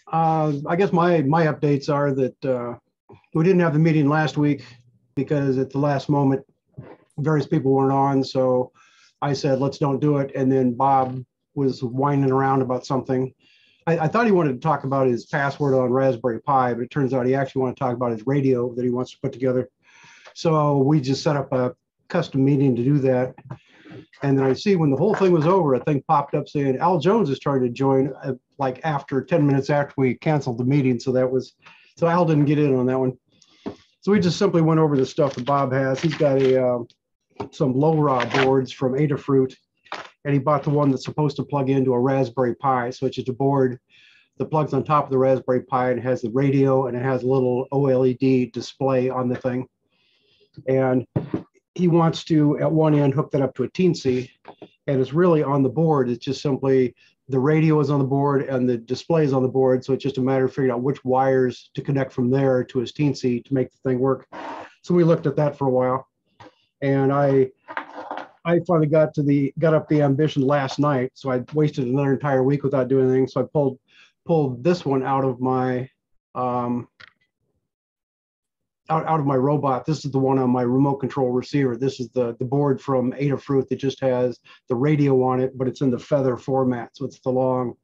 I guess my updates are that we didn't have the meeting last week because at the last moment, various people weren't on. So I said, let's don't do it. And then Bob was whining around about something. I thought he wanted to talk about his password on Raspberry Pi, but it turns out he actually wanted to talk about his radio that he wants to put together. So we just set up a custom meeting to do that. And then I see when the whole thing was over, a thing popped up saying Al Jones is trying to join like after 10 minutes after we canceled the meeting. So Al didn't get in on that one. So we just simply went over the stuff that Bob has. He's got some LORA boards from Adafruit, and he bought the one that's supposed to plug into a Raspberry Pi. So it's just a board that plugs on top of the Raspberry Pi and has the radio, and it has a little OLED display on the thing. And he wants to, at one end, hook that up to a Teensy, and it's really on the board. It's just simply the radio is on the board and the display is on the board. So it's just a matter of figuring out which wires to connect from there to his Teensy to make the thing work. So we looked at that for a while, and I finally got up the ambition last night. So I wasted another entire week without doing anything. So I pulled this one out of my out of my robot. This is the one on my remote control receiver. This is the board from Adafruit that just has the radio on it, but it's in the feather format. So it's the longer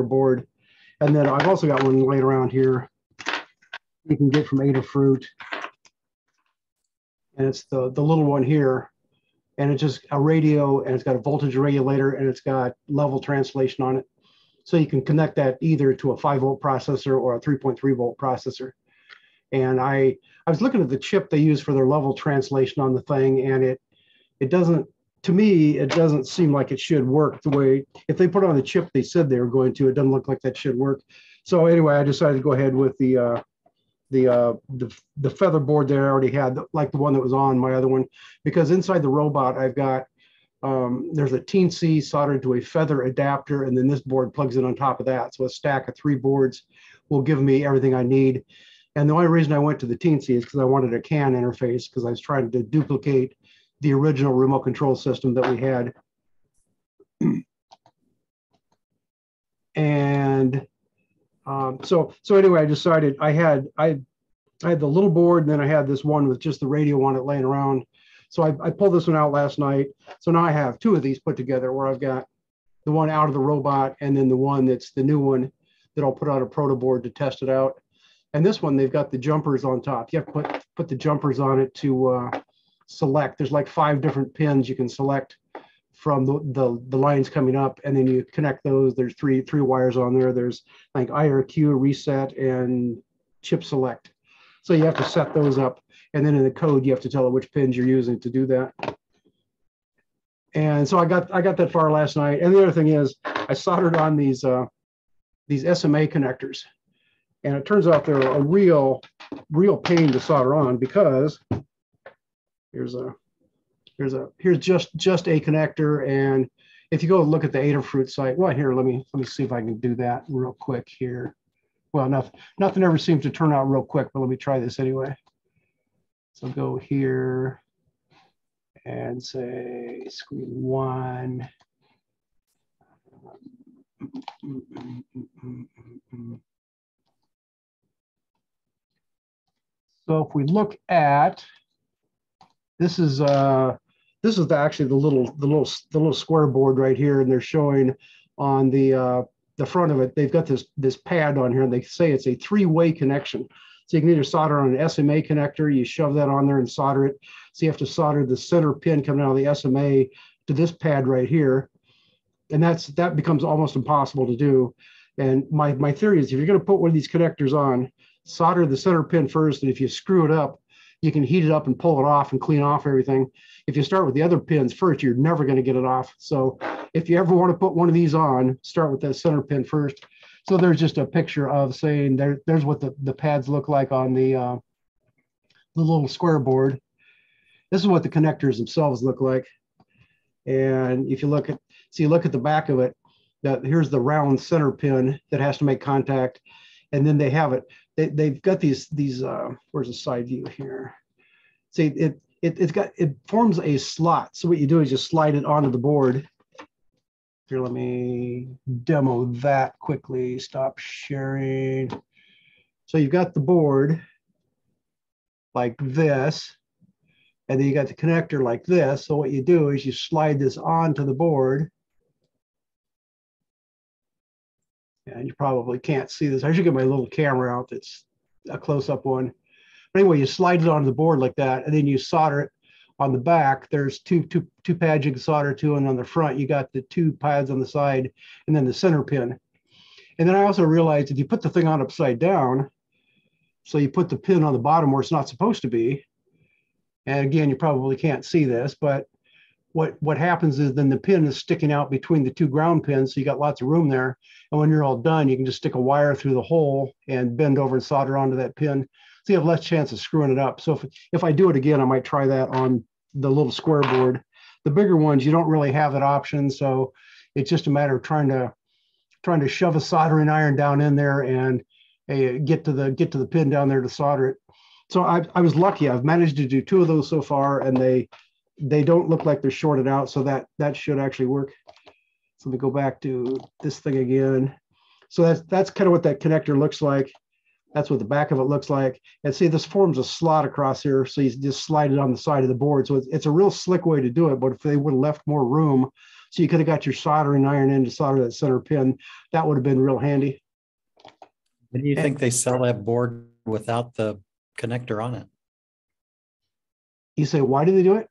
board. And then I've also got one laid around here you can get from Adafruit. And it's the little one here. And it's just a radio, and it's got a voltage regulator, and it's got level translation on it. So you can connect that either to a 5-volt processor or a 3.3-volt processor. And I was looking at the chip they use for their level translation on the thing, and it doesn't, to me, it doesn't seem like it should work the way, if they put on the chip they said they were going to, it doesn't look like that should work. So anyway, I decided to go ahead with the feather board that I already had, like the one that was on my other one, because inside the robot I've got there's a Teensy soldered to a feather adapter, and then this board plugs in on top of that. So a stack of 3 boards will give me everything I need. And the only reason I went to the Teensy is because I wanted a CAN interface, because I was trying to duplicate the original remote control system that we had. And so anyway, I decided I had the little board, and then I had this one with just the radio on it laying around. So I pulled this one out last night. So now I have 2 of these put together, where I've got the one out of the robot and then the one that's the new one that I'll put on a proto board to test it out. And this one, they've got the jumpers on top. You have to put the jumpers on it to select. There's like 5 different pins you can select from the lines coming up, and then you connect those. There's three wires on there. There's like IRQ, reset, and chip select. So you have to set those up. And then in the code, you have to tell it which pins you're using to do that. And so I got that far last night. And the other thing is, I soldered on these SMA connectors, and it turns out they're a real pain to solder on, because here's just a connector. And if you go look at the Adafruit site, well, here, let me see if I can do that real quick here. Well, nothing ever seems to turn out real quick, but let me try this anyway. So go here and say screen 1. So if we look at, this is actually the little square board right here, and they're showing on the front of it, they've got this pad on here, and they say it's a 3-way connection. So you can either solder on an SMA connector, you shove that on there and solder it. So you have to solder the center pin coming out of the SMA to this pad right here. And that becomes almost impossible to do. And my theory is, if you're going to put one of these connectors on, solder the center pin first, and if you screw it up, you can heat it up and pull it off and clean off everything. If you start with the other pins first, you're never going to get it off. So if you ever want to put one of these on, start with that center pin first. So there's just a picture of saying there's what the pads look like on the little square board. This is what the connectors themselves look like. And if you look at the back of it, here's the round center pin that has to make contact. And then they have it. They've got these where's the side view here? See, it forms a slot. So what you do is just slide it onto the board, Here, let me demo that quickly. Stop sharing. So you've got the board like this, and then you got the connector like this. So what you do is you slide this onto the board. And you probably can't see this. I should get my little camera out that's a close-up one. But anyway, you slide it onto the board like that, and then you solder it on the back. There's two pads you can solder to, and on the front, you got the 2 pads on the side, and then the center pin. And then I also realized if you put the thing on upside down, so you put the pin on the bottom where it's not supposed to be, and again, you probably can't see this, but what happens is then the pin is sticking out between the 2 ground pins, so you got lots of room there. And when you're all done, you can just stick a wire through the hole and bend over and solder onto that pin, so you have less chance of screwing it up. So if I do it again, I might try that on the little square board. The bigger ones, you don't really have that option, so it's just a matter of trying to shove a soldering iron down in there and get to the pin down there to solder it. So I was lucky. I've managed to do 2 of those so far, and they don't look like they're shorted out, so that should actually work. So let me go back to this thing again. So that's kind of what that connector looks like. That's what the back of it looks like. And see, this forms a slot across here, so you just slide it on the side of the board. So it's a real slick way to do it, but if they would have left more room, so you could have got your soldering iron in to solder that center pin, that would have been real handy. Why do you think they sell that board without the connector on it? You say, why do they do it?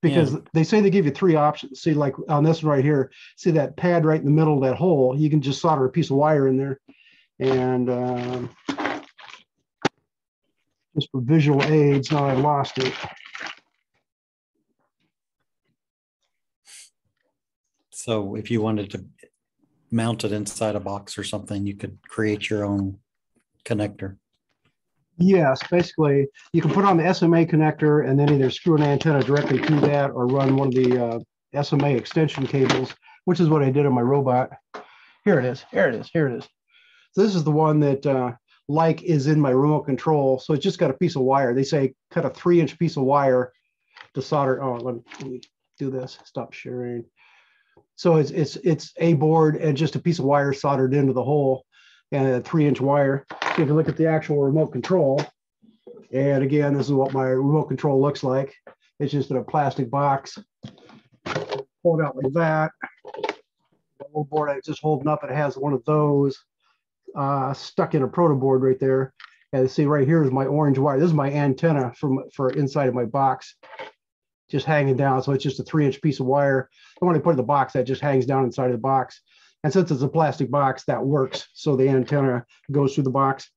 Because they say they give you 3 options. See, like on this one right here, see that pad right in the middle of that hole, you can just solder a piece of wire in there. And just for visual aids, now I lost it. So if you wanted to mount it inside a box or something, you could create your own connector. Yes, basically, you can put on the SMA connector and then either screw an antenna directly to that or run one of the SMA extension cables, which is what I did on my robot. Here it is. Here it is. Here it is. So this is the one that like is in my remote control. So it's just got a piece of wire. They say cut a 3-inch piece of wire to solder. Oh, let me do this. Stop sharing. So it's a board and just a piece of wire soldered into the hole, and a 3-inch wire. So you can look at the actual remote control. And again, this is what my remote control looks like. It's just in a plastic box. Pull it out like that. The old board I was just holding up, it has one of those stuck in a proto board right there. And see right here is my orange wire. This is my antenna for inside of my box, just hanging down. So it's just a 3-inch piece of wire. And when I put it in the box, that just hangs down inside of the box. And since it's a plastic box, that works. So the antenna goes through the box.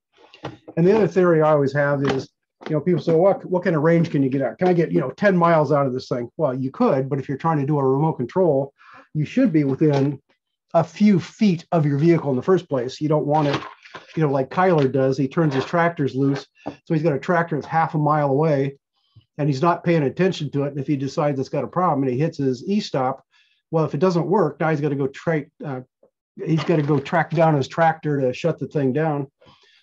And the other theory I always have is, people say, what kind of range can you get out? Can I get, 10 miles out of this thing? Well, you could, but if you're trying to do a remote control, you should be within a few feet of your vehicle in the first place. You don't want it, like Kyler does. He turns his tractors loose. So he's got a tractor that's half a mile away and he's not paying attention to it. And if he decides it's got a problem and he hits his e-stop, well, if it doesn't work, now he's got to go track down his tractor to shut the thing down.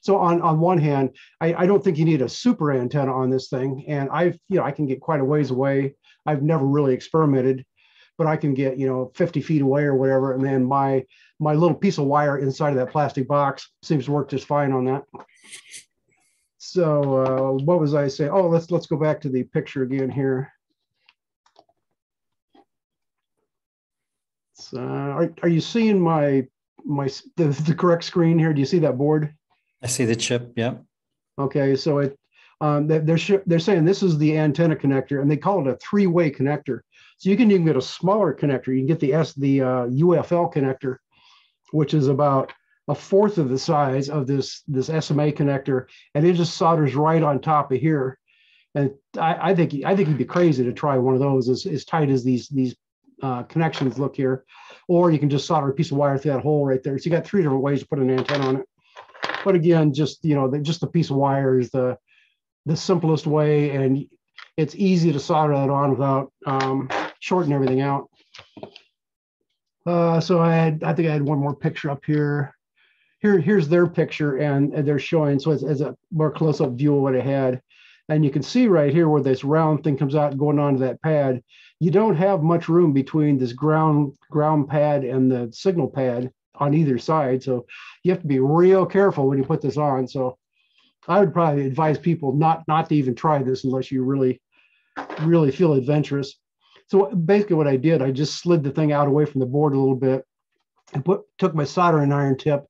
So on one hand, I don't think you need a super antenna on this thing. And I can get quite a ways away. I've never really experimented, but I can get, 50 feet away or whatever. And then my little piece of wire inside of that plastic box seems to work just fine on that. So what was I saying? Oh, let's go back to the picture again here. So, are you seeing the correct screen here? Do you see that board? I see the chip. Yeah. Okay. So they're saying this is the antenna connector, and they call it a 3-way connector. So you can even get a smaller connector. You can get the UFL connector, which is about 1/4 of the size of this SMA connector, and it just solders right on top of here. And I think you'd be crazy to try one of those as tight as these connections look here, or you can just solder a piece of wire through that hole right there. So you got 3 different ways to put an antenna on it. But again, just the piece of wire is the simplest way, and it's easy to solder that on without shorting everything out. So I think I had one more picture up here. Here's their picture, and they're showing, so it's a more close-up view of what I had. And you can see right here where this round thing comes out and going onto that pad. you don't have much room between this ground pad and the signal pad on either side. So you have to be real careful when you put this on. So I would probably advise people not to even try this unless you really feel adventurous. So basically what I did, I just slid the thing out away from the board a little bit and took my soldering iron tip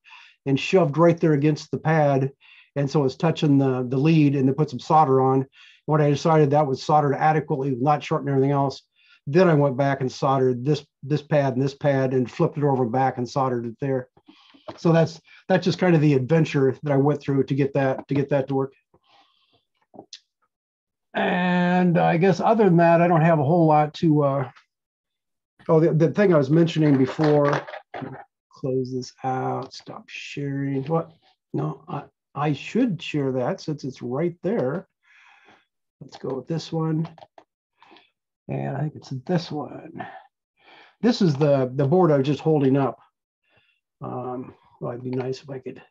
and shoved right there against the pad. And so it's touching the lead, and then put some solder on. When I decided that was soldered adequately, not shortening everything else, then I went back and soldered this pad and this pad and flipped it over back and soldered it there. So that's just kind of the adventure that I went through to get that to work. And I guess other than that, I don't have a whole lot to. The thing I was mentioning before. Close this out. Stop sharing. What? No, I should share that since it's right there. Let's go with this one. And I think it's this one. This is the board I was just holding up. Well, it'd be nice if I could.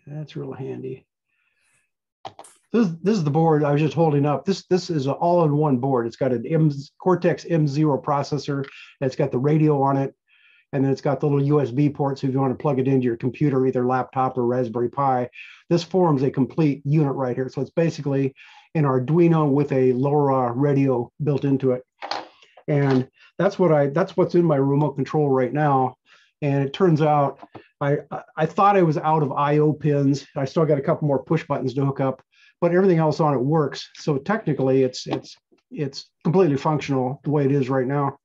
That's real handy. This is the board I was just holding up. This is an all-in-one board. It's got an Cortex M0 processor. And it's got the radio on it, and then it's got the little USB port. So if you want to plug it into your computer, either laptop or Raspberry Pi, this forms a complete unit right here. So it's basically an Arduino with a LORA radio built into it. And that's what's in my remote control right now. And it turns out I thought I was out of IO pins. I still got a couple more push buttons to hook up, but everything else on it works. So technically it's completely functional the way it is right now.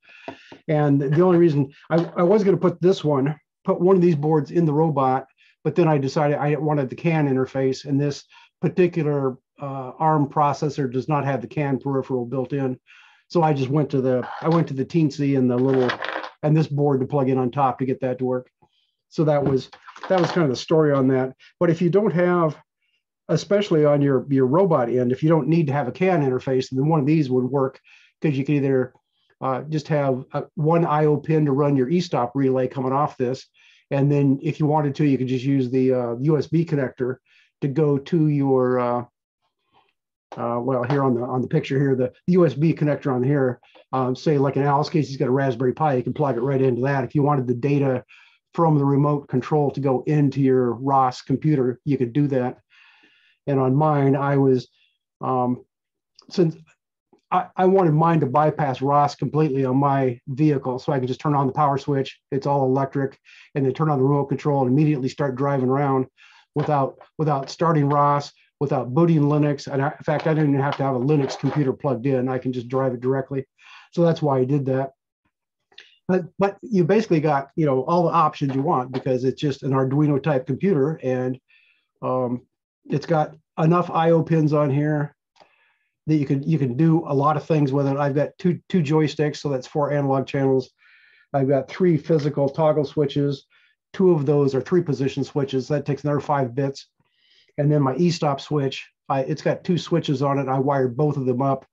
And the only reason I was going to put one of these boards in the robot, but then I decided I wanted the CAN interface, and this particular ARM processor does not have the CAN peripheral built in. So I just went to the Teensy and this board to plug in on top to get that to work. So that was kind of the story on that. But if you don't have, especially on your robot end, if you don't need to have a CAN interface, then one of these would work, because you could either just have one IO pin to run your e-stop relay coming off this, and then if you wanted to, you could just use the USB connector to go to your well, here on the picture here, the USB connector on here, say like in Al's case, he's got a Raspberry Pi, you can plug it right into that. If you wanted the data from the remote control to go into your ROS computer, you could do that. And on mine, I was, since I wanted mine to bypass ROS completely on my vehicle, so I can just turn on the power switch, it's all electric, and then turn on the remote control and immediately start driving around without starting ROS, without booting Linux. And in fact, I didn't even have to have a Linux computer plugged in. I can just drive it directly. So that's why I did that. But you basically got, all the options you want, because it's just an Arduino type computer, and it's got enough IO pins on here that you can do a lot of things with it. I've got two joysticks, so that's 4 analog channels. I've got 3 physical toggle switches. 2 of those are 3-position switches. That takes another 5 bits. And then my e-stop switch, it's got 2 switches on it. I wired both of them up,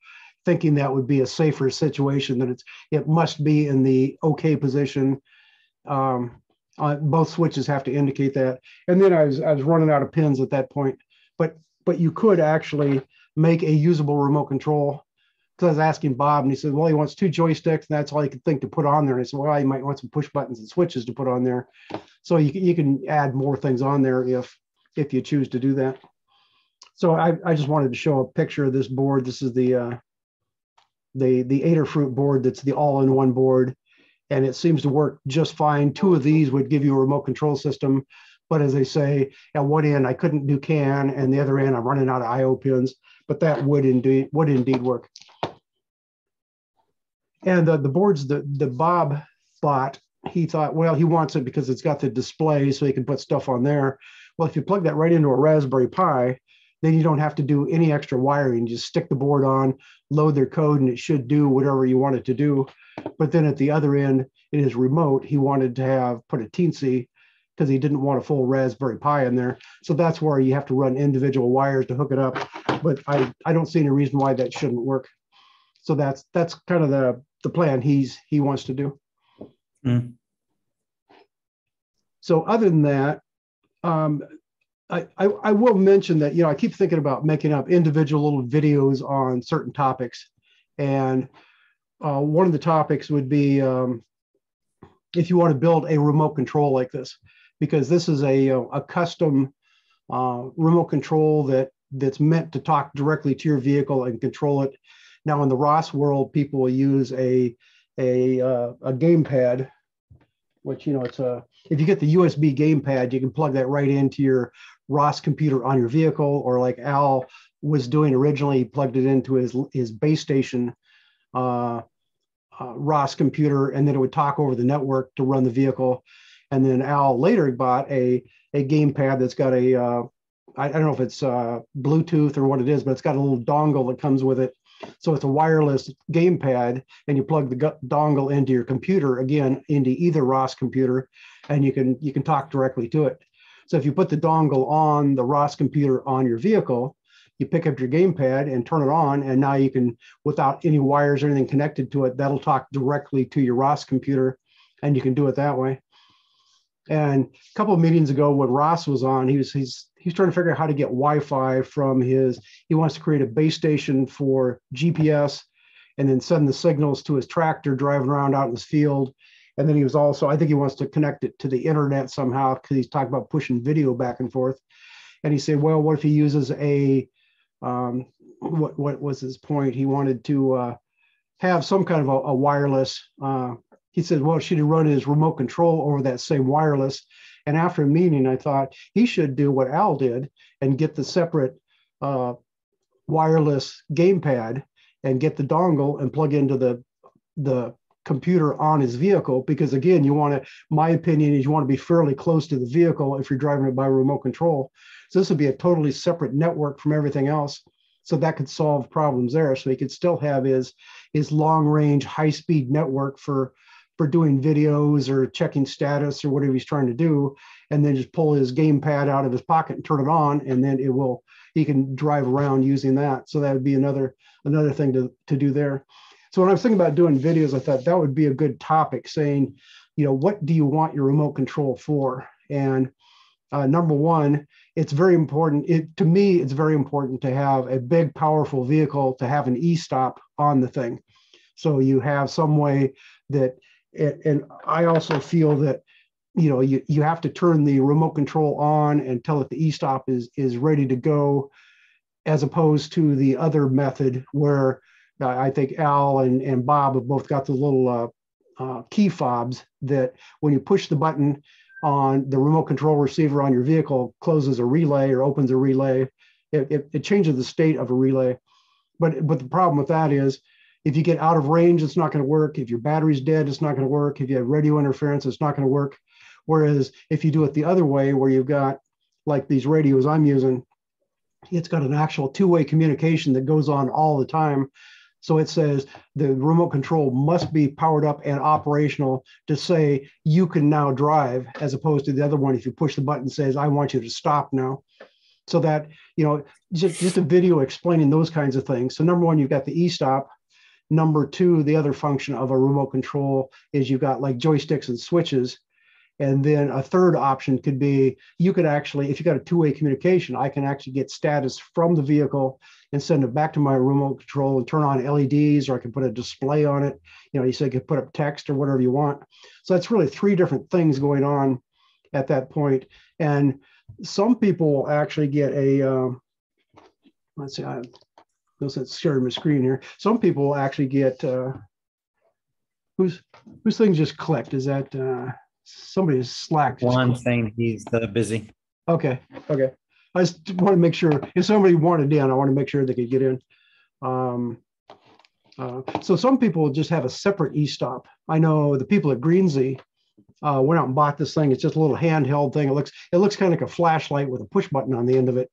thinking that would be a safer situation, that it must be in the OK position. Both switches have to indicate that. And then I was running out of pins at that point. But you could actually make a usable remote control. Because I was asking Bob, and he said, well, he wants 2 joysticks, and that's all he could think to put on there. And I said, well, you might want some push buttons and switches to put on there. So you can add more things on there if you choose to do that. So I just wanted to show a picture of this board. This is the Adafruit board. That's the all-in-one board, and it seems to work just fine. 2 of these would give you a remote control system, but as I say, at one end I couldn't do CAN, and the other end I'm running out of IO pins. But that would indeed work. And the boards the Bob thought, he thought, well, he wants it because it's got the display, so he can put stuff on there. Well, if you plug that right into a Raspberry Pi, then you don't have to do any extra wiring. You just stick the board on, load their code, and it should do whatever you want it to do. But then at the other end, it is remote. He wanted to put a Teensy, because he didn't want a full Raspberry Pi in there. So that's where you have to run individual wires to hook it up. But I don't see any reason why that shouldn't work. So that's kind of the plan he wants to do. Mm. So other than that, I will mention that, I keep thinking about making up individual little videos on certain topics. And one of the topics would be if you want to build a remote control like this, because this is a custom remote control that's meant to talk directly to your vehicle and control it. Now, in the ROS world, people will use a gamepad, which, it's if you get the USB gamepad, you can plug that right into your ROS computer on your vehicle, or like Al was doing originally, he plugged it into his base station ROS computer, and then it would talk over the network to run the vehicle. And then Al later bought a gamepad that's got I don't know if it's Bluetooth or what it is, but it's got a little dongle that comes with it. So it's a wireless gamepad, and you plug the dongle into your computer, again, into either ROS computer, and you can talk directly to it. So if you put the dongle on the ROS computer on your vehicle, you pick up your gamepad and turn it on, and now you can, without any wires or anything connected to it, that'll talk directly to your ROS computer, and you can do it that way. And a couple of meetings ago, when Ross was on, he's trying to figure out how to get Wi-Fi from he wants to create a base station for GPS and then send the signals to his tractor driving around out in his field. And then he was also, I think he wants to connect it to the internet somehow, because he's talking about pushing video back and forth. And he said, well, what if he uses what was his point? He wanted to have some kind of a wireless, he said, well, should he run his remote control over that same wireless? And after a meeting, I thought he should do what Al did and get the separate wireless gamepad and get the dongle and plug into the computer on his vehicle. Because again, my opinion is you want to be fairly close to the vehicle if you're driving it by remote control. So this would be a totally separate network from everything else. So that could solve problems there. So he could still have his long range, high speed network for doing videos or checking status or whatever he's trying to do, and then just pull his gamepad out of his pocket and turn it on, and then he can drive around using that. So that would be another thing to do there. So when I was thinking about doing videos, I thought that would be a good topic, saying, what do you want your remote control for? And number one, it's very important. To me, it's very important to have a big, powerful vehicle to have an e-stop on the thing. So you have some way that, and I also feel that, you have to turn the remote control on and tell it the e-stop is ready to go, as opposed to the other method where I think Al and Bob have both got the little key fobs that when you push the button on the remote control receiver on your vehicle, closes a relay or opens a relay. It changes the state of a relay. But the problem with that is, if you get out of range, it's not going to work. If your battery's dead, it's not going to work. If you have radio interference, it's not going to work. Whereas if you do it the other way, where you've got like these radios I'm using, it's got an actual two-way communication that goes on all the time. So it says the remote control must be powered up and operational to say you can now drive, as opposed to the other one. If you push the button, says, I want you to stop now. So that, just a video explaining those kinds of things. So number one, you've got the e-stop. Number two, the other function of a remote control is you've got like joysticks and switches. And then a third option could be, you could actually, if you got a two-way communication, I can actually get status from the vehicle and send it back to my remote control and turn on LEDs, or I can put a display on it. You said you could put up text or whatever you want. So that's really three different things going on at that point. And some people will actually get let's see, I notice sharing my screen here. Some people will actually get, whose thing just clicked? Is that somebody's Slack? One saying he's busy. Okay. I just want to make sure if somebody wanted in, I want to make sure they could get in. So some people just have a separate e-stop. I know the people at Greensey went out and bought this thing. It's just a little handheld thing. It looks kind of like a flashlight with a push button on the end of it.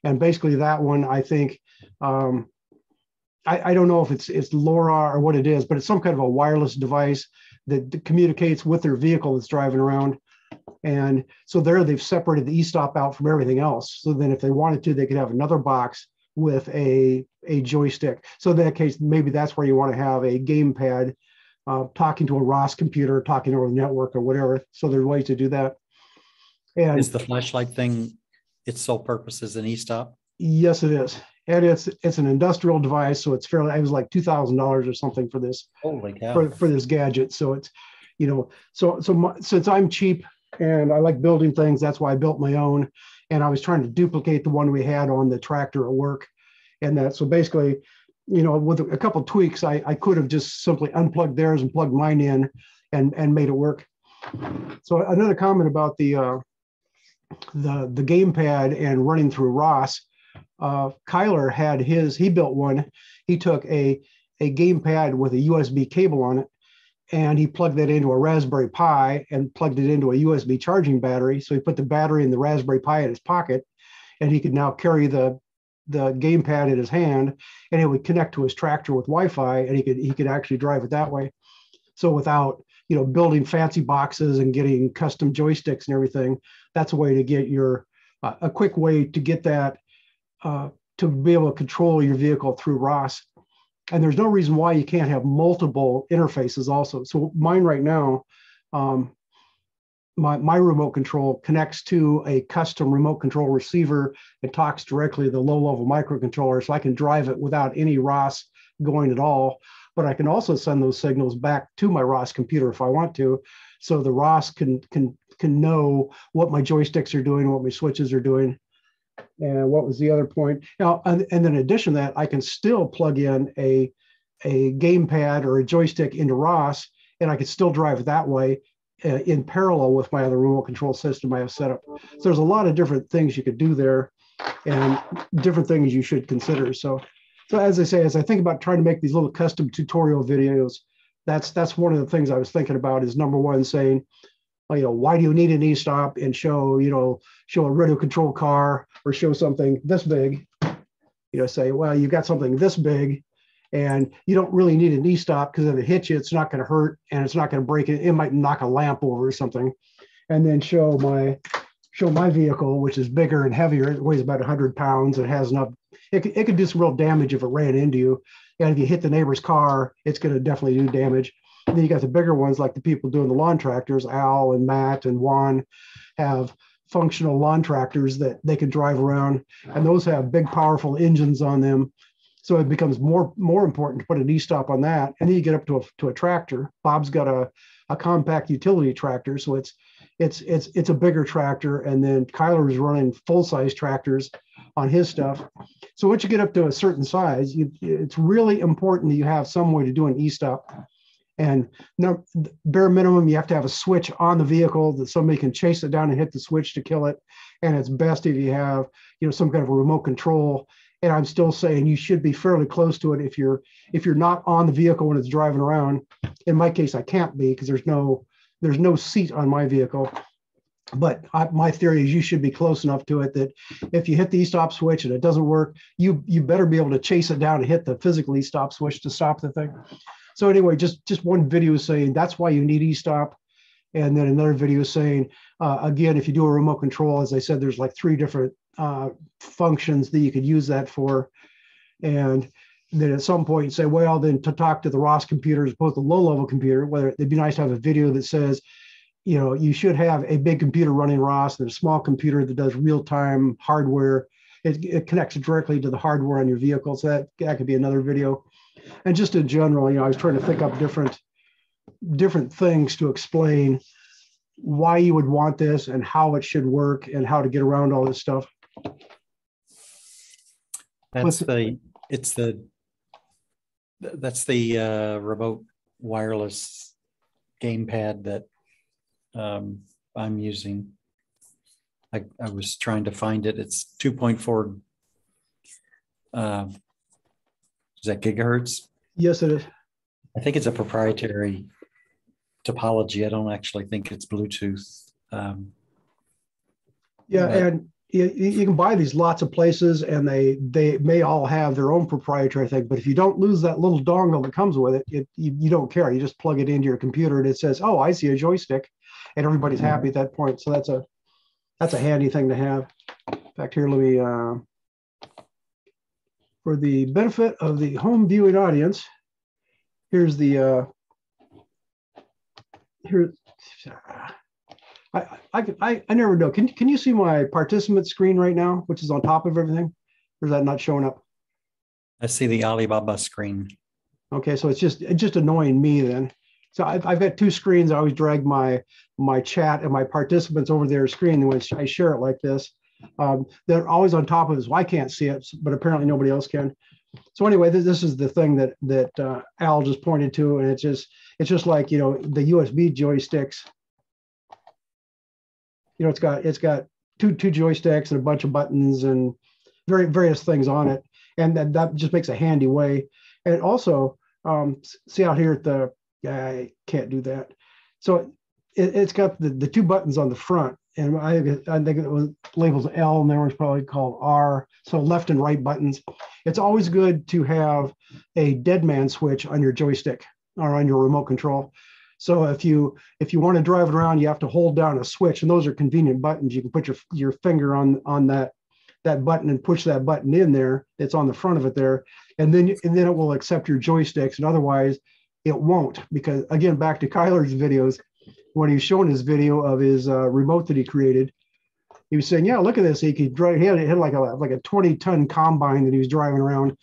And basically that one, I think, I don't know if it's LORA or what it is, but it's some kind of a wireless device that communicates with their vehicle that's driving around. And so they've separated the e-stop out from everything else. So then if they wanted to, they could have another box with a joystick. So in that case, maybe that's where you want to have a gamepad talking to a ROS computer, talking over the network or whatever. So there's ways to do that. And is the flashlight thing its sole purpose is an e-stop? Yes, it is. And it's an industrial device, so it's fairly, it was like $2,000 or something for this, Holy cow. for this gadget. So it's, since I'm cheap and I like building things, that's why I built my own. And I was trying to duplicate the one we had on the tractor at work. And that, so basically, with a couple of tweaks, I could have just simply unplugged theirs and plugged mine in and made it work. So another comment about the gamepad and running through ROS. Kyler had he built one. He took a gamepad with a USB cable on it, and he plugged that into a Raspberry Pi and plugged it into a USB charging battery. So he put the battery in the Raspberry Pi in his pocket, and he could now carry the gamepad in his hand, and it would connect to his tractor with Wi-Fi, and he could actually drive it that way. So without building fancy boxes and getting custom joysticks and everything, that's a way to get a quick way to get that to be able to control your vehicle through ROS. And there's no reason why you can't have multiple interfaces also. So mine right now, my remote control connects to a custom remote control receiver and talks directly to the low-level microcontroller, so I can drive it without any ROS going at all. But I can also send those signals back to my ROS computer if I want to, so the ROS can know what my joysticks are doing, what my switches are doing. And what was the other point? Now, and then in addition to that, I can still plug in a gamepad or a joystick into ROS, and I can still drive it that way in parallel with my other remote control system I have set up. So there's a lot of different things you could do there, and different things you should consider. So as I say, as I think about trying to make these little custom tutorial videos, that's one of the things I was thinking about is, number one, saying, why do you need an e-stop, and show a radio control car or show something this big, say, well, you've got something this big and you don't really need an e-stop, because if it hits you, it's not going to hurt and it's not going to break it. It might knock a lamp over or something. And then show my vehicle, which is bigger and heavier. It weighs about 100 pounds. It has enough, it could do some real damage if it ran into you. And if you hit the neighbor's car, it's going to definitely do damage. And then you got the bigger ones, like the people doing the lawn tractors. Al and Matt and Juan have functional lawn tractors that they can drive around, and those have big, powerful engines on them. So it becomes more important to put an e-stop on that. And then you get up to a tractor. Bob's got a compact utility tractor, so it's a bigger tractor. And then Kyler is running full-size tractors on his stuff. So once you get up to a certain size, it's really important that you have some way to do an e-stop. And bare minimum, you have to have a switch on the vehicle that somebody can chase it down and hit the switch to kill it. And it's best if you have, some kind of a remote control. And I'm still saying you should be fairly close to it if you're not on the vehicle when it's driving around. In my case, I can't be, because there's no seat on my vehicle. But my theory is you should be close enough to it that if you hit the e-stop switch and it doesn't work, you better be able to chase it down and hit the physical e-stop switch to stop the thing. So anyway, just one video saying that's why you need e-stop. And then another video saying, again, if you do a remote control, as I said, there's like 3 different functions that you could use that for. And then at some point you say, well, then to talk to the ROS computers, both the low-level computer, whether it'd be nice to have a video that says, you should have a big computer running ROS and a small computer that does real-time hardware. It connects directly to the hardware on your vehicle. So that could be another video. And just in general, I was trying to think up different things to explain why you would want this and how it should work and how to get around all this stuff. That's the remote wireless gamepad that I'm using. I was trying to find it. It's 2.4. Is that gigahertz? Yes, it is. I think it's a proprietary topology. I don't actually think it's Bluetooth. And you can buy these lots of places, and they may all have their own proprietary thing. But if you don't lose that little dongle that comes with it, you don't care. You just plug it into your computer, and it says, "Oh, I see a joystick," and everybody's happy at that point. So that's a handy thing to have. In fact, here, let me, for the benefit of the home viewing audience, here's the I never know. Can you see my participant screen right now, which is on top of everything? Or is that not showing up? I see the Alibaba screen. Okay, so it's just annoying me then. So I've got two screens. I always drag my chat and my participants over their screen when I share it like this. They're always on top of this. Well, I can't see it, but apparently nobody else can. So anyway, this is the thing that Al just pointed to, and it's just like, you know, the USB joysticks. You know, it's got two joysticks and a bunch of buttons and various things on it, and that just makes a handy way. And also, see out here at the, I can't do that. So it's got the two buttons on the front, and I think it was labeled L, and there was probably called R. So left and right buttons. It's always good to have a dead man switch on your joystick or on your remote control. So if you want to drive it around, you have to hold down a switch, and those are convenient buttons. You can put your finger on that button and push that button in there. It's on the front of it there, and then it will accept your joysticks, and otherwise it won't. Because again, back to Kyler's videos, when he was showing his video of his remote that he created, he was saying, "Yeah, look at this. He could drive. He had like a 20-ton combine that he was driving around."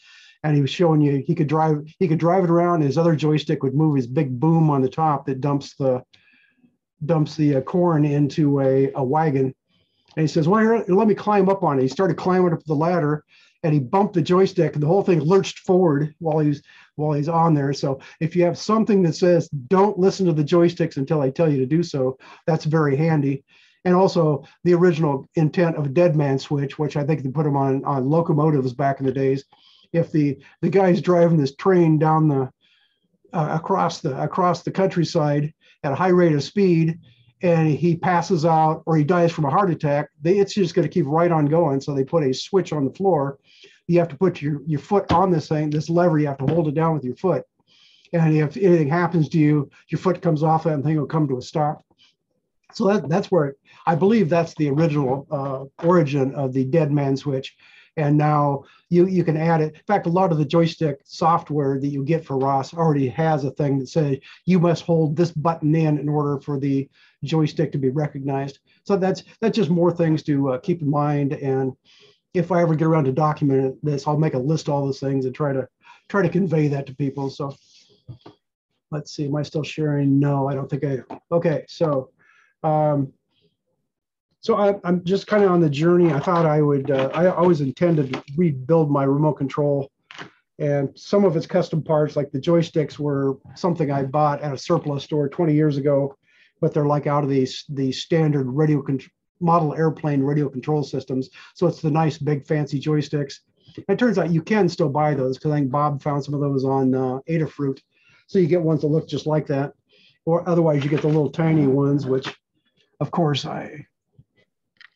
And he was showing you he could drive it around. His other joystick would move his big boom on the top that dumps the corn into a wagon. And he says, "Well, here, let me climb up on it." He started climbing up the ladder, and he bumped the joystick, and the whole thing lurched forward while he's on there. So if you have something that says "Don't listen to the joysticks until I tell you to do so," that's very handy. And also the original intent of a dead man switch, which I think they put them on locomotives back in the days. If the guy's driving this train down the across the countryside at a high rate of speed, and he passes out or he dies from a heart attack, it's just going to keep right on going. So they put a switch on the floor. You have to put your foot on this lever. You have to hold it down with your foot. And if anything happens to you, your foot comes off and the thing will come to a stop. So that's where I believe that's the original origin of the dead man switch. And now you can add it. In fact, a lot of the joystick software that you get for ROS already has a thing that says you must hold this button in order for the joystick to be recognized. So that's just more things to keep in mind. And if I ever get around to documenting this, I'll make a list of all those things and try to convey that to people. So let's see, am I still sharing? No, I don't think I am. Okay, so I'm just kind of on the journey. I thought I would, I always intended to rebuild my remote control, and some of its custom parts, like the joysticks, were something I bought at a surplus store 20 years ago, but they're like out of the standard model airplane radio control systems. So it's the nice, big, fancy joysticks. It turns out you can still buy those, because I think Bob found some of those on Adafruit. So you get ones that look just like that, or otherwise you get the little tiny ones, which, of course, I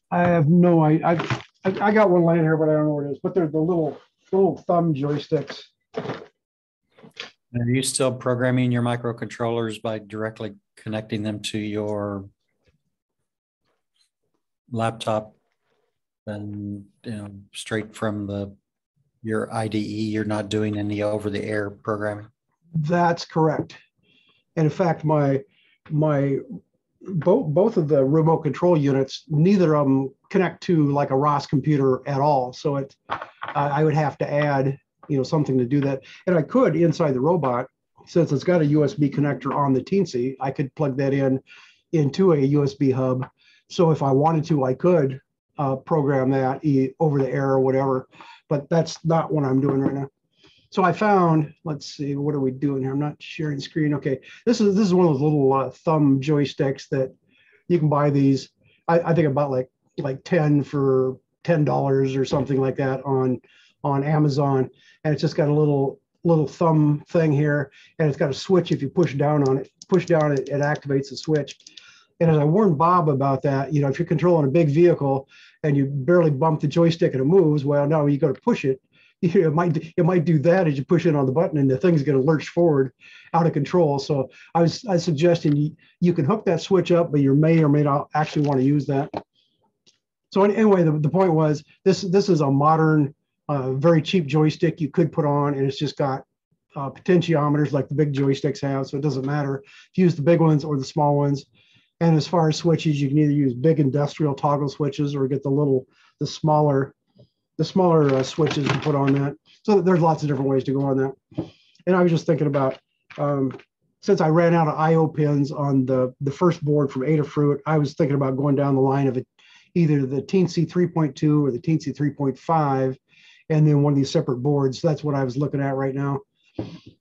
have no idea. I got one laying here, but I don't know what it is. But they're the little thumb joysticks. Are you still programming your microcontrollers by directly connecting them to your laptop and straight from your IDE? You're not doing any over-the-air programming? That's correct. And in fact, my both of the remote control units, neither of them connect to like a ROS computer at all. So I would have to add something to do that. And I could, inside the robot, since it's got a USB connector on the Teensy, I could plug that into a USB hub. So if I wanted to, I could program that over the air or whatever. But that's not what I'm doing right now. So I found, let's see, what are we doing here? I'm not sharing screen. Okay, this is one of those little thumb joysticks that you can buy these. I think about like 10 for $10 or something like that on Amazon, and it's just got a little thumb thing here, and it's got a switch. If you push down on it, it activates the switch. And as I warned Bob about that, if you're controlling a big vehicle and you barely bump the joystick and it moves, well, no, you got to push it. It might do that as you push it on the button, and the thing's going to lurch forward out of control. So I was suggesting you can hook that switch up, but you may or may not actually want to use that. So anyway, the point was this is a modern, very cheap joystick you could put on, and it's just got potentiometers like the big joysticks have. So it doesn't matter if you use the big ones or the small ones. And as far as switches, you can either use big industrial toggle switches or get the smaller switches to put on that. So there's lots of different ways to go on that. And I was just thinking about, since I ran out of IO pins on the first board from Adafruit, I was thinking about going down the line of it, either the Teensy 3.2 or the Teensy 3.5, and then one of these separate boards. So that's what I was looking at right now.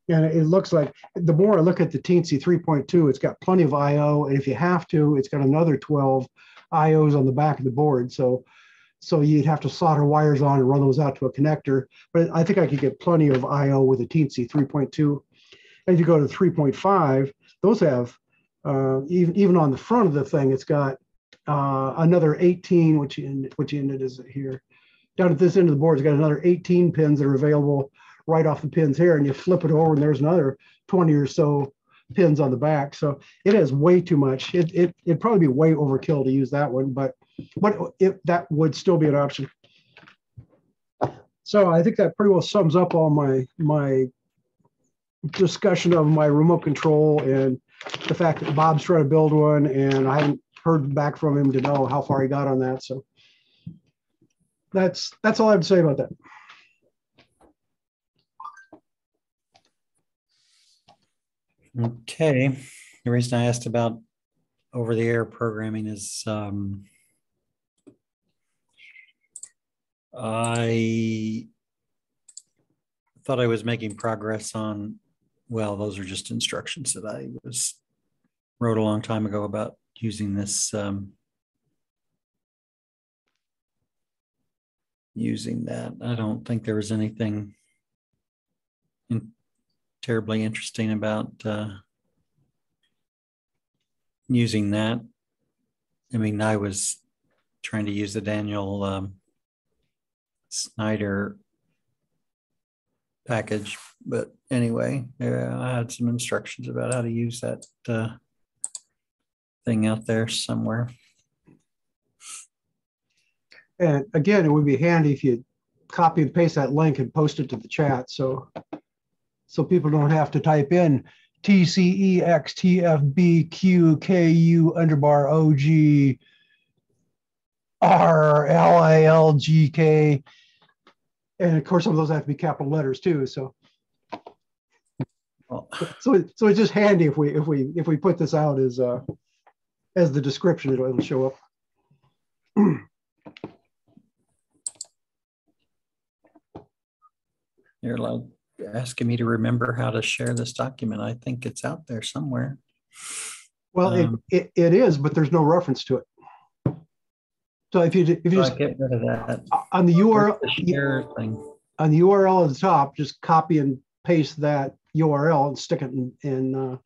And it looks like the more I look at the Teensy 3.2, it's got plenty of IO. And if you have to, it's got another 12 IOs on the back of the board. So you'd have to solder wires on and run those out to a connector. But I think I could get plenty of IO with a Teensy 3.2. As you go to 3.5, those have, even on the front of the thing, it's got another 18, which end is it here? Down at this end of the board, it's got another 18 pins that are available right off the pins here, and you flip it over and there's another 20 or so pins on the back. So it has way too much. It'd probably be way overkill to use that one, but that would still be an option. So I think that pretty well sums up all my discussion of my remote control and the fact that Bob's trying to build one, and I haven't heard back from him to know how far he got on that. So that's all I have to say about that. Okay. The reason I asked about over-the-air programming is I thought I was making progress on, well, those are just instructions that I wrote a long time ago about using this, using that. I don't think there was anything terribly interesting about using that. I mean, I was trying to use the Daniel Snyder package, but anyway, I had some instructions about how to use that thing out there somewhere. And again, it would be handy if you copy and paste that link and post it to the chat, so people don't have to type in TCEXTFBQKU_OG RLILGK, and of course some of those have to be capital letters too. So it's just handy if we put this out as the description, it'll show up. You're allowed asking me to remember how to share this document. I think it's out there somewhere. Well, it is, but there's no reference to it. So if you just get rid of that on the URL thing, on the URL at the top, just copy and paste that URL and stick it in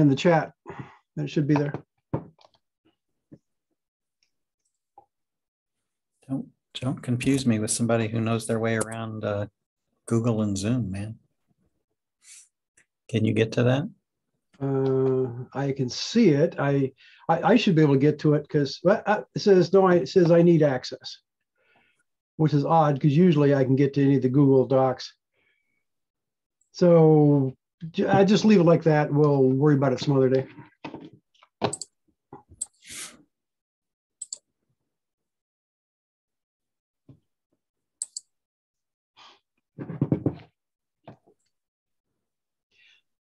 the chat, and it should be there. Don't confuse me with somebody who knows their way around Google and Zoom, man. Can you get to that? I can see it. I should be able to get to it because it says no. It says I need access, which is odd because usually I can get to any of the Google Docs. So I just leave it like that. We'll worry about it some other day.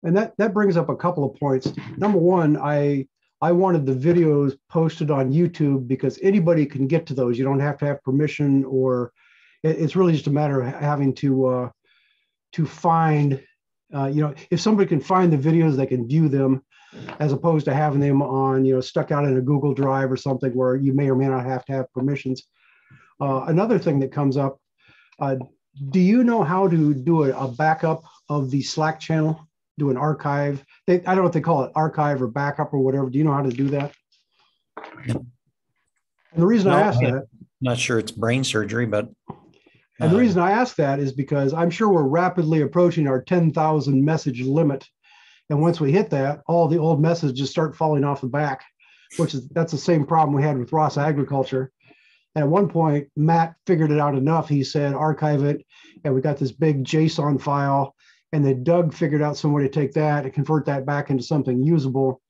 And that brings up a couple of points. Number one, I wanted the videos posted on YouTube because anybody can get to those. You don't have to have permission, or it's really just a matter of having to find, if somebody can find the videos, they can view them, as opposed to having them on, stuck out in a Google Drive or something where you may or may not have to have permissions. Another thing that comes up, do you know how to do a backup of the Slack channel? Do an archive. I don't know if they call it archive or backup or whatever. Do you know how to do that? And the reason I ask that, not sure it's brain surgery, but and the reason I ask that is because I'm sure we're rapidly approaching our 10,000 message limit, and once we hit that, all the old messages start falling off the back, that's the same problem we had with Ross Agriculture. And at one point, Matt figured it out enough. He said, archive it, and we got this big JSON file. and then Doug figured out some way to take that and convert that back into something usable.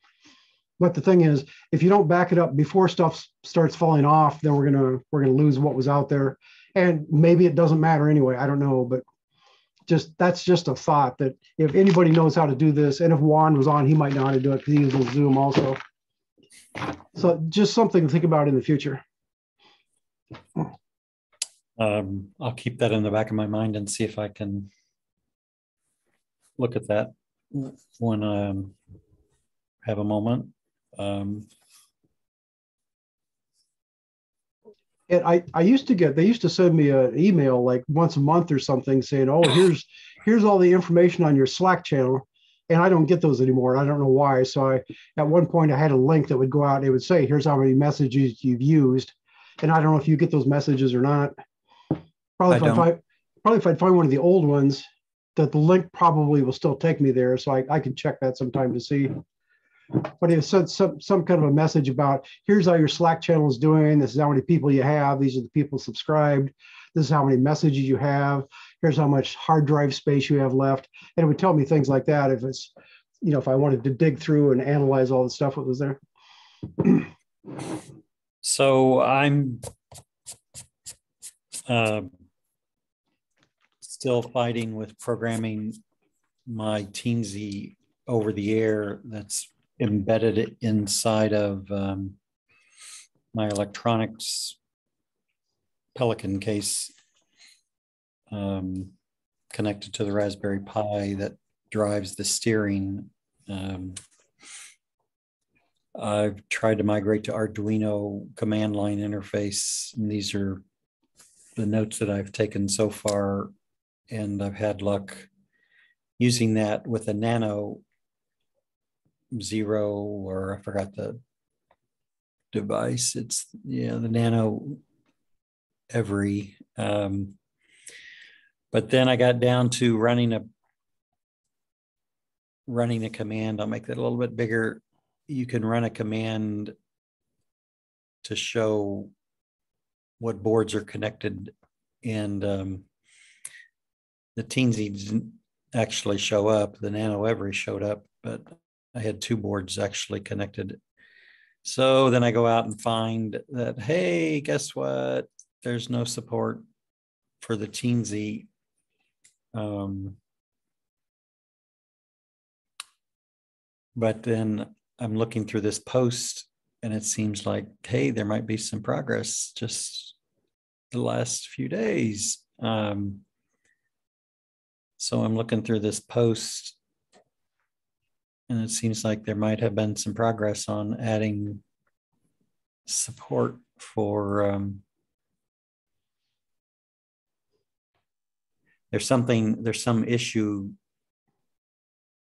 But the thing is, if you don't back it up before stuff starts falling off, then we're gonna lose what was out there. And maybe it doesn't matter anyway. I don't know, but that's just a thought that if anybody knows how to do this, and if Juan was on, he might know how to do it because he uses Zoom also. So just something to think about in the future. I'll keep that in the back of my mind and see if I can look at that when I have a moment. And I used to they used to send me an email like once a month or something saying, oh, here's all the information on your Slack channel. And I don't get those anymore. I don't know why. So at one point I had a link that would go out. It would say, here's how many messages you've used. And I don't know if you get those messages or not. Probably if I'd find one of the old ones, that the link probably will still take me there. So I can check that sometime to see. But it sent some kind of a message about, here's how your Slack channel is doing. This is how many people you have. These are the people subscribed. This is how many messages you have. Here's how much hard drive space you have left. And it would tell me things like that if it's, if I wanted to dig through and analyze all the stuff that was there. So I'm still fighting with programming my Teensy over the air that's embedded inside of my electronics Pelican case connected to the Raspberry Pi that drives the steering. I've tried to migrate to Arduino command line interface, and these are the notes that I've taken so far, and I've had luck using that with a Nano Zero, or I forgot the device. It's the Nano Every. But then I got down to running a command. I'll make that a little bit bigger. You can run a command to show what boards are connected, and the Teensy didn't actually show up. The Nano Every showed up, but I had two boards actually connected. So then I go out and find that, hey, guess what? There's no support for the Teensy. But then I'm looking through this post, and it seems like, hey, there might be some progress just the last few days. So I'm looking through this post, and it seems like there might have been some progress on adding support for there's some issue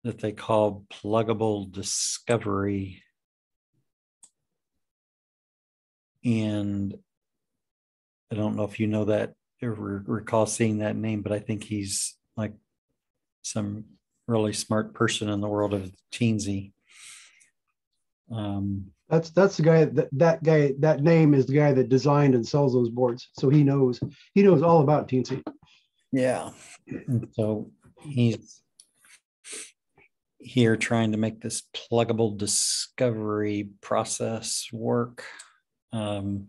that they call pluggable discovery. And I don't know if you know that or recall seeing that name, but I think he's like some really smart person in the world of Teensy. That's the guy that name is the guy that designed and sells those boards. So he knows all about Teensy. Yeah. And so he's here trying to make this pluggable discovery process work. So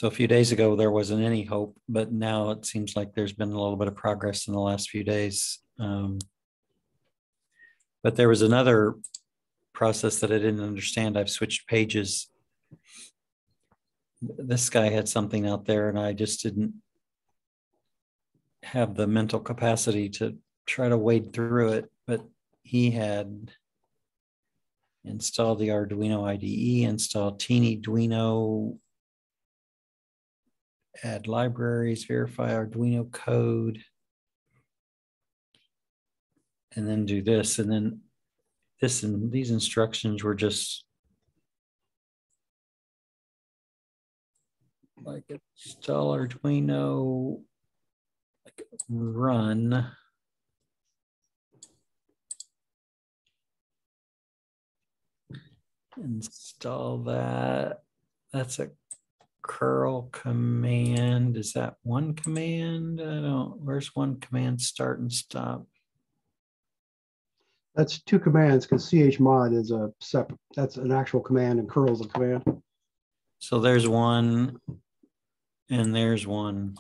a few days ago, there wasn't any hope, but now it seems like there's been a little bit of progress in the last few days. But there was another process that I didn't understand. I've switched pages. This guy had something out there, and I just didn't have the mental capacity to try to wade through it, but he had installed the Arduino IDE, installed TeenyDuino, add libraries, verify Arduino code, and then do this. And then this and these instructions were just like install Arduino, run. Install that. That's a curl command. Is that one command? Where's one command start and stop? That's two commands because chmod is a separate, that's an actual command and curl is a command. So there's one and there's one.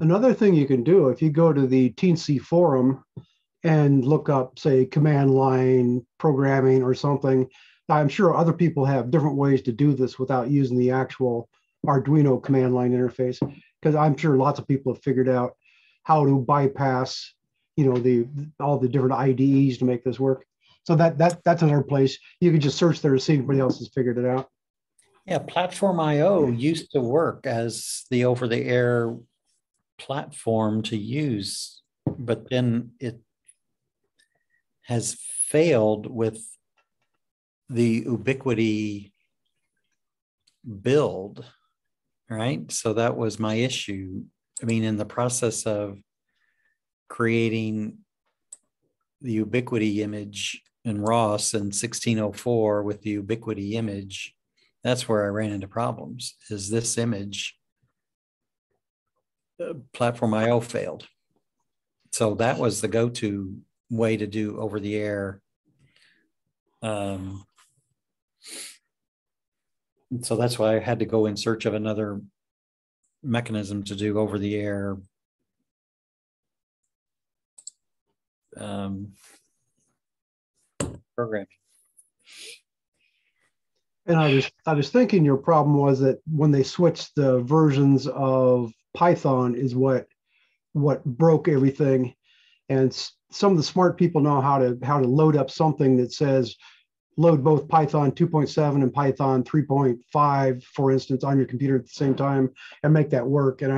Another thing you can do, if you go to the Teensy forum and look up, say, command line programming or something, I'm sure other people have different ways to do this without using the actual Arduino command line interface, because I'm sure lots of people have figured out how to bypass, all the different IDEs to make this work. So that's another place. You could just search there to see if anybody else has figured it out. Yeah, Platform IO used to work as the over-the-air platform to use, but then it has failed with the Ubiquity build, right? So that was my issue. I mean, in the process of creating the Ubiquity image in ROS in 1604 with the Ubiquity image, that's where I ran into problems, is this image, Platform IO failed. So that was the go-to way to do over the air. So that's why I had to go in search of another mechanism to do over the air programming. And I was thinking your problem was that when they switched the versions of Python is what broke everything. And some of the smart people know how to load up something that says load both Python 2.7 and Python 3.5, for instance, on your computer at the same time and make that work. And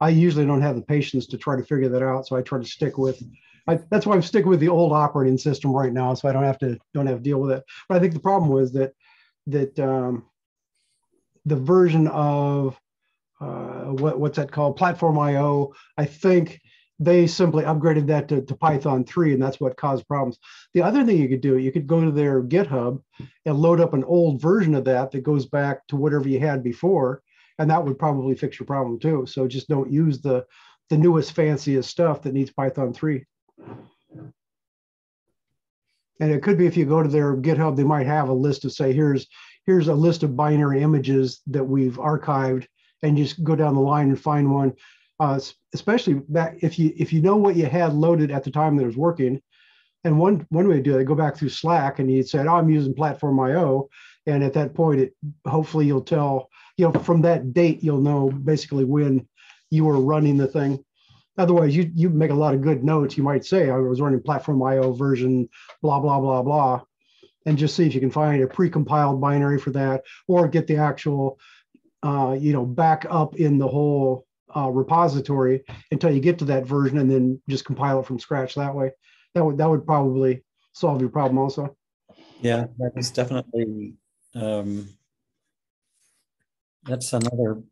I usually don't have the patience to try to figure that out. So I try to stick with, that's why I'm sticking with the old operating system right now. So I don't have to deal with it. But I think the problem was that the version of what's that called? Platform IO, I think they simply upgraded that to Python 3, and that's what caused problems. The other thing you could do, you could go to their GitHub and load up an old version of that goes back to whatever you had before, and that would probably fix your problem too. So just don't use the newest, fanciest stuff that needs Python 3. And it could be if you go to their GitHub, they might have a list of, say, here's a list of binary images that we've archived, and just go down the line and find one. Especially back if you know what you had loaded at the time that it was working. And one way to do it, go back through Slack and you'd say, oh, I'm using Platform IO. And at that point, hopefully you'll tell, from that date, you'll know basically when you were running the thing. Otherwise, you make a lot of good notes. You might say, I was running Platform IO version, blah, blah, blah, blah, and just see if you can find a pre-compiled binary for that, or get the actual, back up in the whole repository until you get to that version, and then just compile it from scratch that way. That would probably solve your problem also. Yeah, that's definitely, that's another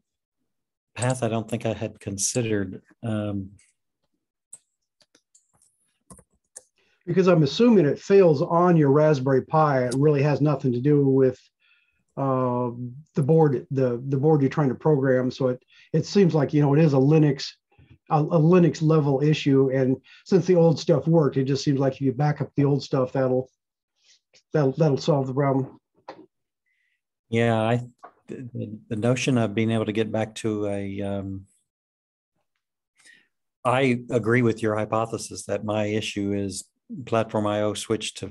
path I don't think I had considered. Because I'm assuming it fails on your Raspberry Pi. It really has nothing to do with the board, the board you're trying to program. So it seems like, it is a Linux level issue. And since the old stuff worked, it just seems like if you back up the old stuff, that'll solve the problem. Yeah, the notion of being able to get back to I agree with your hypothesis that my issue is Platform IO switched to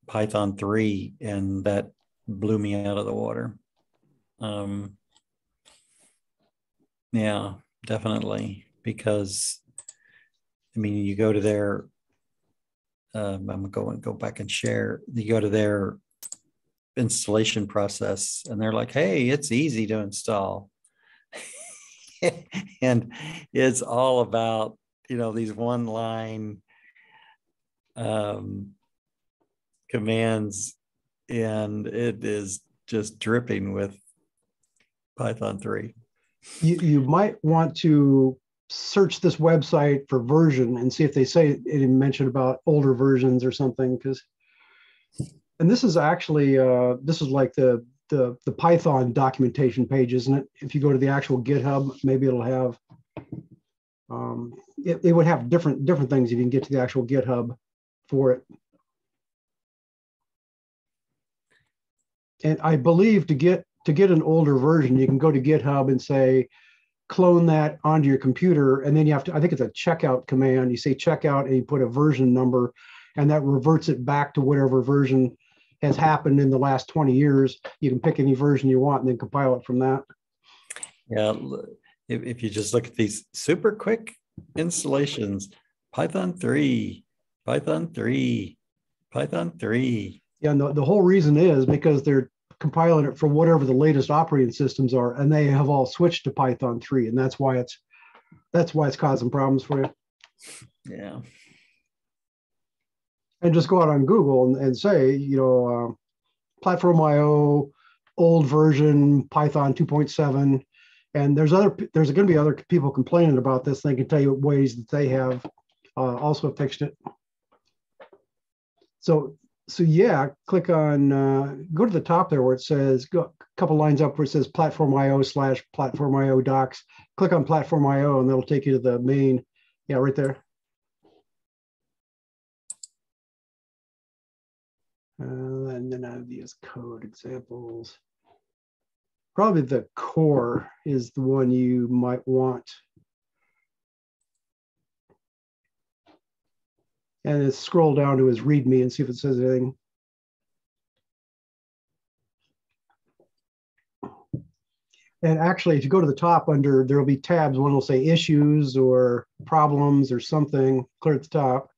Python 3, and that blew me out of the water. Yeah, definitely. Because, you go to their, I'm going to go back and share. You go to their installation process, and they're like, hey, it's easy to install. And it's all about, these one-line commands, and it is just dripping with Python 3. You might want to search this website for version and see if they say it mentioned about older versions or something, because And this is actually, this is like the Python documentation page, isn't it? If you go to the actual GitHub, maybe it'll have, it would have different things if you can get to the actual GitHub for it. And I believe to get an older version, you can go to GitHub and say, clone that onto your computer, and then you have to, I think it's a checkout command. You say checkout and you put a version number, and that reverts it back to whatever version has happened in the last 20 years. You can pick any version you want and then compile it from that. Yeah, if you just look at these super quick installations, Python 3, Python 3, Python 3. Yeah, and the whole reason is because they're compiling it from whatever the latest operating systems are, and they have all switched to Python 3, and that's why it's causing problems for you. Yeah. And just go out on Google and say, Platform.io, old version, Python 2.7, and there's going to be other people complaining about this. They can tell you ways that they have also fixed it. So yeah, click on, go to the top there where it says, go a couple lines up where it says Platform.io/Platform.io docs. Click on Platform.io and that'll take you to the main, yeah, right there. And then I have these code examples. Probably the core is the one you might want. And it's scroll down to his README and see if it says anything. And actually, if you go to the top under, there'll be tabs. One will say issues or problems or something, clear at the top,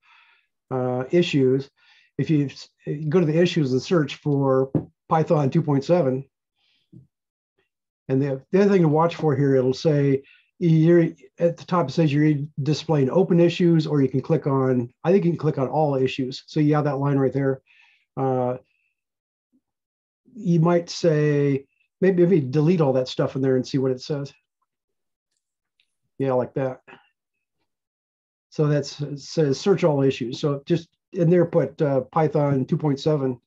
issues. If you go to the issues and search for Python 2.7, and the other thing to watch for here, it'll say, at the top it says you're displaying open issues, or you can click on, I think you can click on all issues. So you have that line right there. You might say, maybe delete all that stuff in there and see what it says. Yeah, like that. So it says search all issues. So just in there put Python 2.7.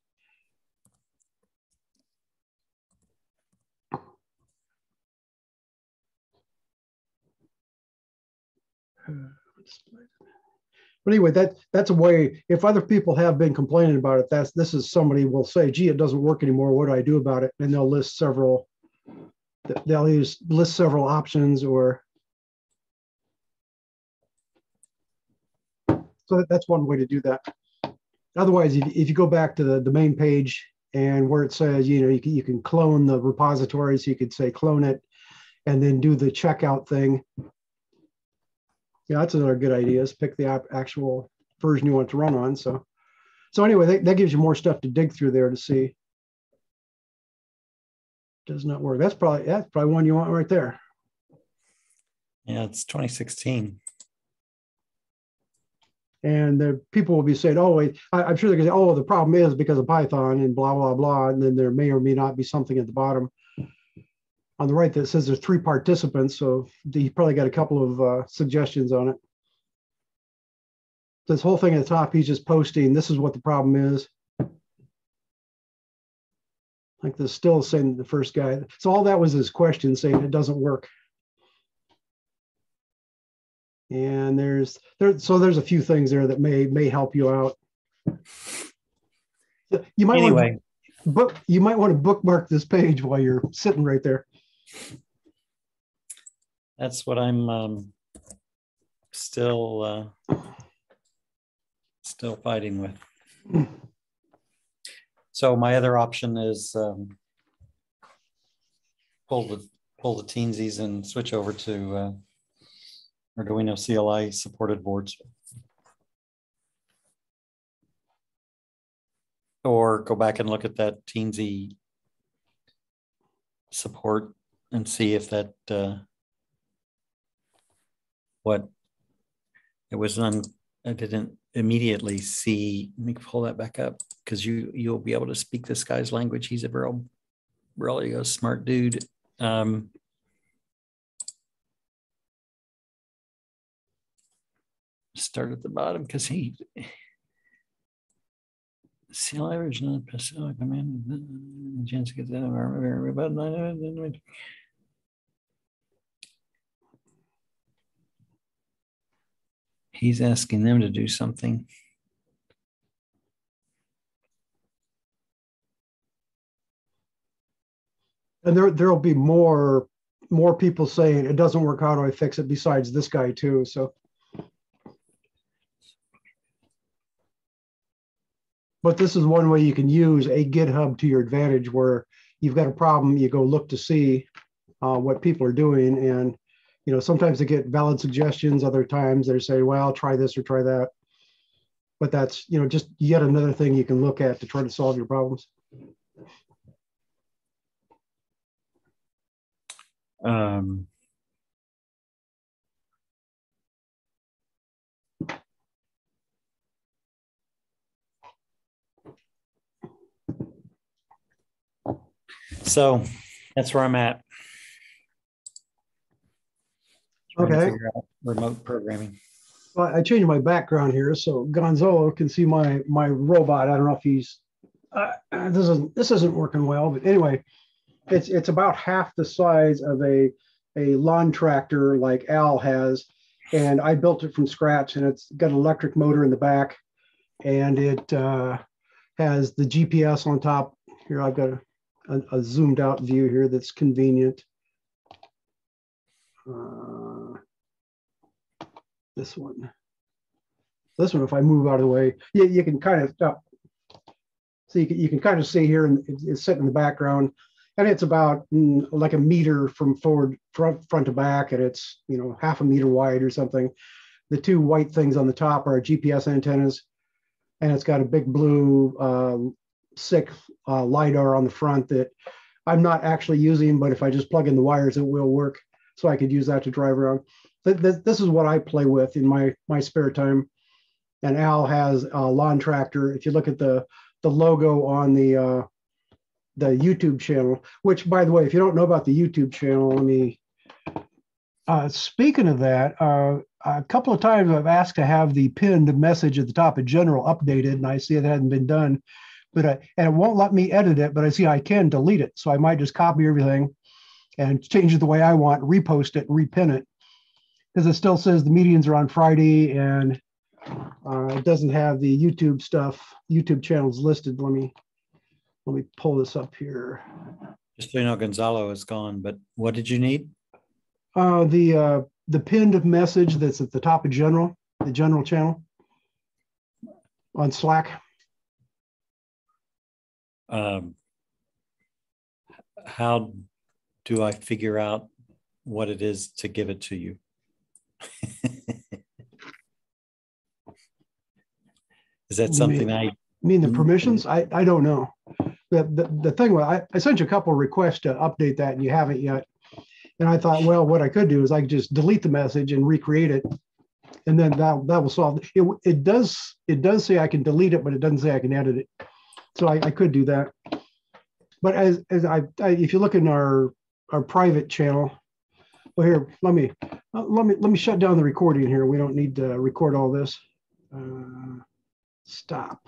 But anyway, that's a way, if other people have been complaining about it, this is somebody will say, gee, it doesn't work anymore. What do I do about it? And they'll list several, list several options, or so that's one way to do that. Otherwise, if you go back to the main page and where it says, you can clone the repository, so you could say clone it and then do the checkout thing. Yeah, that's another good idea, is pick the actual version you want to run on. So anyway, that gives you more stuff to dig through there to see. Does not work. That's probably one you want right there. Yeah, it's 2016. And the people will be saying, oh, wait, I'm sure they're going to say, oh, the problem is because of Python and blah, blah, blah. And then there may or may not be something at the bottom on the right that says there's 3 participants. So you probably got a couple of suggestions on it. This whole thing at the top, he's just posting, this is what the problem is. Like this still saying the first guy. So all that was his question, saying it doesn't work. And there's a few things there that may help you out. You might want to bookmark this page while you're sitting right there. That's what I'm still fighting with. So my other option is pull the Teensies and switch over to Arduino CLI supported boards, or go back and look at that Teensy support and see if that what it was on. I didn't immediately see. Let me pull that back up, because you'll be able to speak this guy's language. He's a really smart dude. Start at the bottom, because See leverage, not command. Chance to get that. He's asking them to do something. And there'll be more people saying it doesn't work. How do I fix it? Besides this guy too. So, but this is one way you can use a GitHub to your advantage, where you've got a problem, you go look to see what people are doing, and sometimes they get valid suggestions. Other times they say, well, try this or try that. But that's just yet another thing you can look at to try to solve your problems. So that's where I'm at. Trying to figure out remote programming. Well, I changed my background here so Gonzalo can see my robot. I don't know if he's this isn't working well, but anyway, it's about half the size of a lawn tractor like Al has, and I built it from scratch, and it's got an electric motor in the back, and it has the GPS on top. Here I've got a zoomed out view here that's convenient. This one, if I move out of the way, you can kind of stop. So you can kind of see here, and it's set in the background, and it's about like a meter from front to back, and it's half a meter wide or something. The two white things on the top are GPS antennas, and it's got a big blue SICK LiDAR on the front that I'm not actually using, but if I just plug in the wires, it will work. So I could use that to drive around. This is what I play with in my spare time. And Al has a lawn tractor. If you look at the logo on the YouTube channel, which, by the way, if you don't know about the YouTube channel, let me. Speaking of that, a couple of times I've asked to have the pinned message at the top of general updated, and I see it hadn't been done. But and it won't let me edit it, but I see I can delete it. So I might just copy everything and change it the way I want, repost it, and repin it, because it still says the meetings are on Friday, and it doesn't have the YouTube channels listed. Let me pull this up here. Just so you know, Gonzalo is gone, but what did you need? The pinned message that's at the top of the general channel on Slack. How do I figure out what it is to give it to you? Is that something I mean the permissions? I don't know. The thing was, I sent you a couple of requests to update that, and you haven't yet. And I thought, well, what I could do is I could just delete the message and recreate it, and then that will solve it. It does say I can delete it, but it doesn't say I can edit it. So I could do that. But as if you look in our private channel, well, here, let me shut down the recording here. We don't need to record all this. Stop.